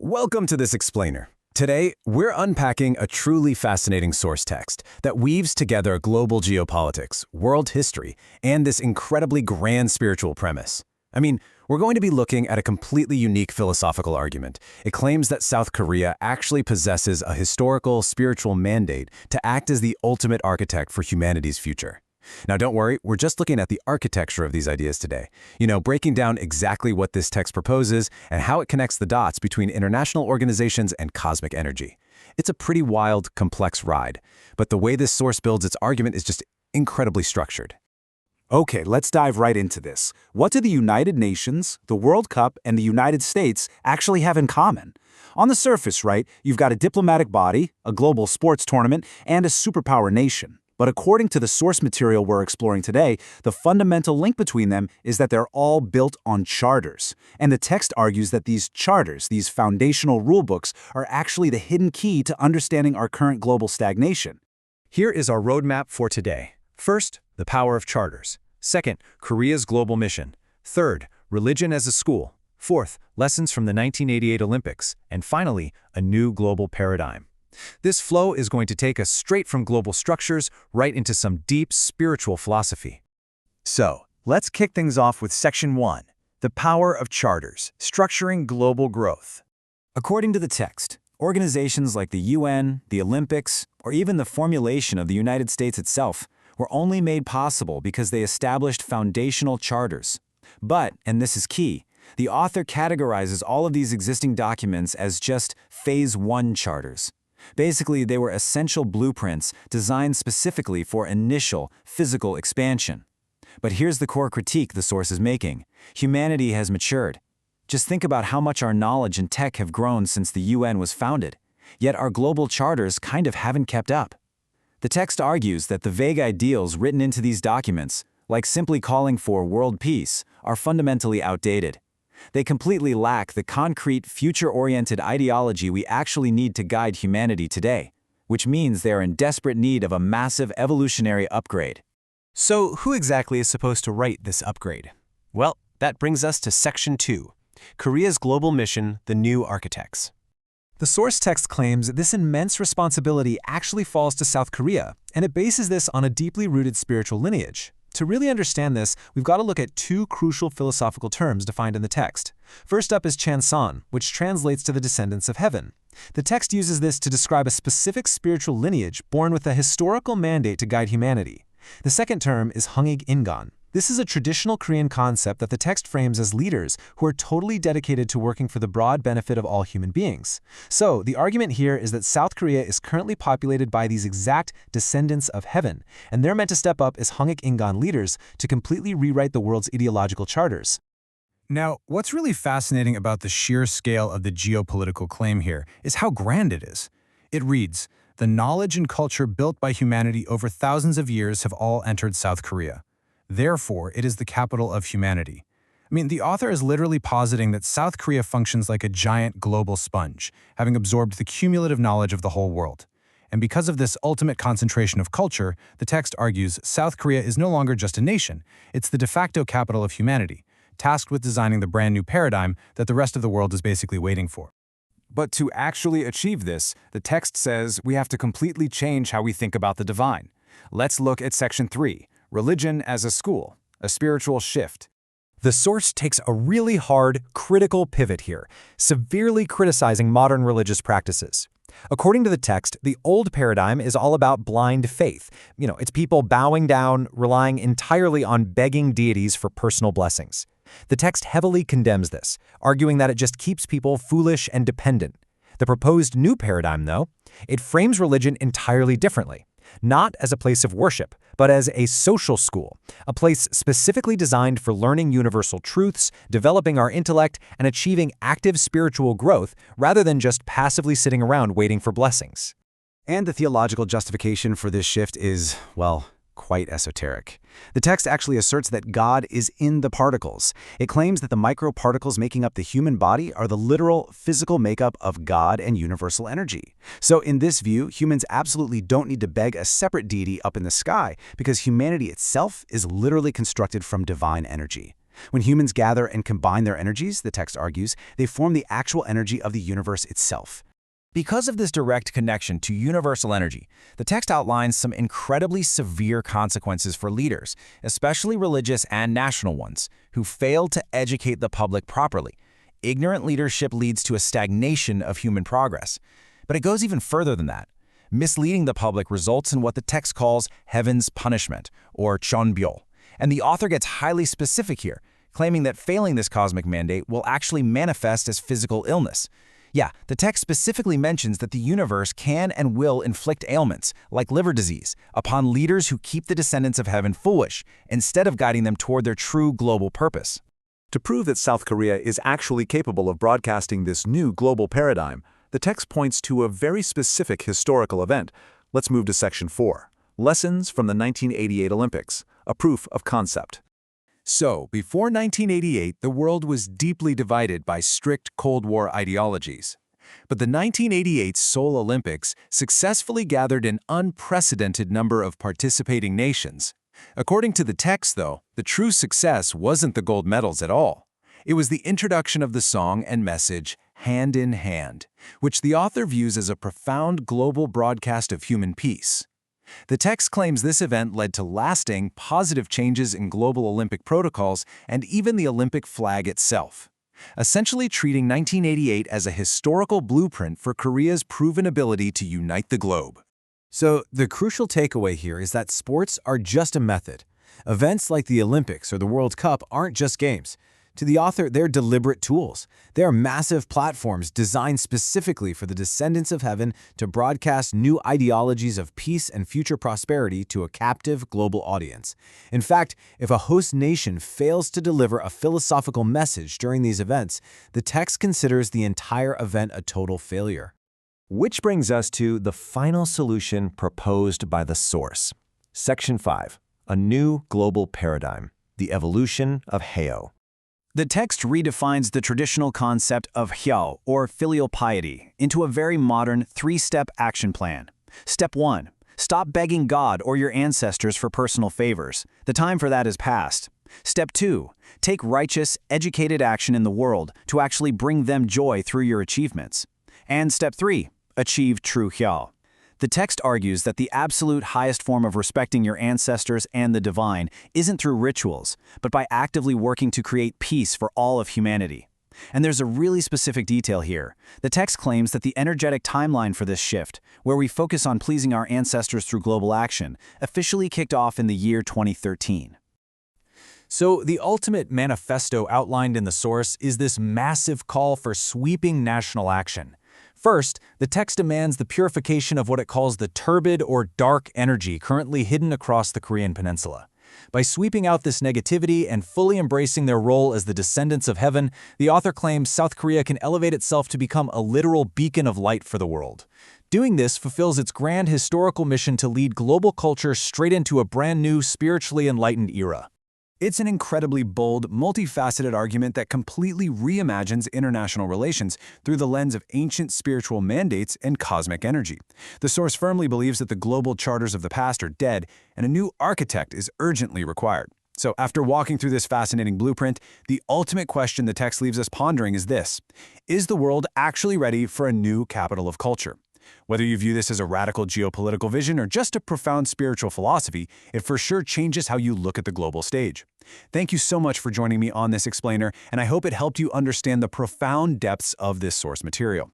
Welcome to this explainer. Today, we're unpacking a truly fascinating source text that weaves together global geopolitics, world history, and this incredibly grand spiritual premise. We're going to be looking at a completely unique philosophical argument. It claims that South Korea actually possesses a historical, spiritual mandate to act as the ultimate architect for humanity's future. Now, don't worry, we're just looking at the architecture of these ideas today. Breaking down exactly what this text proposes and how it connects the dots between international organizations and cosmic energy. It's a pretty wild, complex ride, but the way this source builds its argument is just incredibly structured. Okay, let's dive right into this. What do the United Nations, the World Cup, and the United States actually have in common? On the surface, right, you've got a diplomatic body, a global sports tournament, and a superpower nation. But according to the source material we're exploring today, the fundamental link between them is that they're all built on charters. And the text argues that these charters, these foundational rulebooks, are actually the hidden key to understanding our current global stagnation. Here is our roadmap for today. First, the power of charters. Second, Korea's global mission. Third, religion as a school. Fourth, lessons from the 1988 Olympics. And finally, a new global paradigm. This flow is going to take us straight from global structures right into some deep spiritual philosophy. So, let's kick things off with Section 1, the power of charters, structuring global growth. According to the text, organizations like the UN, the Olympics, or even the formulation of the United States itself were only made possible because they established foundational charters. But, and this is key, the author categorizes all of these existing documents as just Phase 1 charters. Basically, they were essential blueprints designed specifically for initial physical expansion. But here's the core critique the source is making. Humanity has matured. Just think about how much our knowledge and tech have grown since the UN was founded. Yet our global charters kind of haven't kept up. The text argues that the vague ideals written into these documents, like simply calling for world peace, are fundamentally outdated. They completely lack the concrete, future-oriented ideology we actually need to guide humanity today, which means they are in desperate need of a massive evolutionary upgrade. So, who exactly is supposed to write this upgrade? Well, that brings us to Section 2, Korea's global mission, the new architects. The source text claims that this immense responsibility actually falls to South Korea, and it bases this on a deeply rooted spiritual lineage. To really understand this, we've got to look at two crucial philosophical terms defined in the text. First up is Cheonson, which translates to the descendants of heaven. The text uses this to describe a specific spiritual lineage born with a historical mandate to guide humanity. The second term is Hungig Ingan. This is a traditional Korean concept that the text frames as leaders who are totally dedicated to working for the broad benefit of all human beings. So, the argument here is that South Korea is currently populated by these exact descendants of heaven, and they're meant to step up as Hungig Ingan leaders to completely rewrite the world's ideological charters. Now, what's really fascinating about the sheer scale of the geopolitical claim here is how grand it is. It reads, "The knowledge and culture built by humanity over thousands of years have all entered South Korea. Therefore, it is the capital of humanity." The author is literally positing that South Korea functions like a giant global sponge, having absorbed the cumulative knowledge of the whole world. And because of this ultimate concentration of culture, the text argues South Korea is no longer just a nation, it's the de facto capital of humanity, tasked with designing the brand new paradigm that the rest of the world is basically waiting for. But to actually achieve this, the text says we have to completely change how we think about the divine. Let's look at Section 3. Religion as a school, a spiritual shift. The source takes a really hard, critical pivot here, severely criticizing modern religious practices. According to the text, the old paradigm is all about blind faith. It's people bowing down, relying entirely on begging deities for personal blessings. The text heavily condemns this, arguing that it just keeps people foolish and dependent. The proposed new paradigm, though, it frames religion entirely differently. Not as a place of worship, but as a social school, a place specifically designed for learning universal truths, developing our intellect, and achieving active spiritual growth rather than just passively sitting around waiting for blessings. And the theological justification for this shift is, well, quite esoteric. The text actually asserts that God is in the particles. It claims that the microparticles making up the human body are the literal physical makeup of God and universal energy. So in this view, humans absolutely don't need to beg a separate deity up in the sky because humanity itself is literally constructed from divine energy. When humans gather and combine their energies, the text argues, they form the actual energy of the universe itself. Because of this direct connection to universal energy, the text outlines some incredibly severe consequences for leaders, especially religious and national ones, who fail to educate the public properly. Ignorant leadership leads to a stagnation of human progress. But it goes even further than that. Misleading the public results in what the text calls heaven's punishment, or Cheonbyul. And the author gets highly specific here, claiming that failing this cosmic mandate will actually manifest as physical illness. Yeah, the text specifically mentions that the universe can and will inflict ailments, like liver disease, upon leaders who keep the descendants of heaven foolish, instead of guiding them toward their true global purpose. To prove that South Korea is actually capable of broadcasting this new global paradigm, the text points to a very specific historical event. Let's move to Section 4. Lessons from the 1988 Olympics, a proof of concept. So, before 1988, the world was deeply divided by strict Cold War ideologies. But the 1988 Seoul Olympics successfully gathered an unprecedented number of participating nations. According to the text, though, the true success wasn't the gold medals at all. It was the introduction of the song and message, Hand in Hand, which the author views as a profound global broadcast of human peace. The text claims this event led to lasting, positive changes in global Olympic protocols and even the Olympic flag itself, essentially treating 1988 as a historical blueprint for Korea's proven ability to unite the globe. So the crucial takeaway here is that sports are just a method. Events like the Olympics or the World Cup aren't just games. To the author, they're deliberate tools. They are massive platforms designed specifically for the descendants of heaven to broadcast new ideologies of peace and future prosperity to a captive global audience. In fact, if a host nation fails to deliver a philosophical message during these events, the text considers the entire event a total failure. Which brings us to the final solution proposed by the source. Section 5. A new global paradigm. The evolution of Heo. The text redefines the traditional concept of hyeo, or filial piety, into a very modern three-step action plan. Step 1. Stop begging God or your ancestors for personal favors. The time for that is past. Step 2. Take righteous, educated action in the world to actually bring them joy through your achievements. And Step 3. Achieve true hyeo. The text argues that the absolute highest form of respecting your ancestors and the divine isn't through rituals, but by actively working to create peace for all of humanity. And there's a really specific detail here. The text claims that the energetic timeline for this shift, where we focus on pleasing our ancestors through global action, officially kicked off in the year 2013. So the ultimate manifesto outlined in the source is this massive call for sweeping national action. First, the text demands the purification of what it calls the turbid or dark energy currently hidden across the Korean peninsula. By sweeping out this negativity and fully embracing their role as the descendants of heaven, the author claims South Korea can elevate itself to become a literal beacon of light for the world. Doing this fulfills its grand historical mission to lead global culture straight into a brand new, spiritually enlightened era. It's an incredibly bold, multifaceted argument that completely reimagines international relations through the lens of ancient spiritual mandates and cosmic energy. The source firmly believes that the global charters of the past are dead, and a new architect is urgently required. So after walking through this fascinating blueprint, the ultimate question the text leaves us pondering is this: is the world actually ready for a new capital of culture? Whether you view this as a radical geopolitical vision or just a profound spiritual philosophy, it for sure changes how you look at the global stage. Thank you so much for joining me on this explainer, and I hope it helped you understand the profound depths of this source material.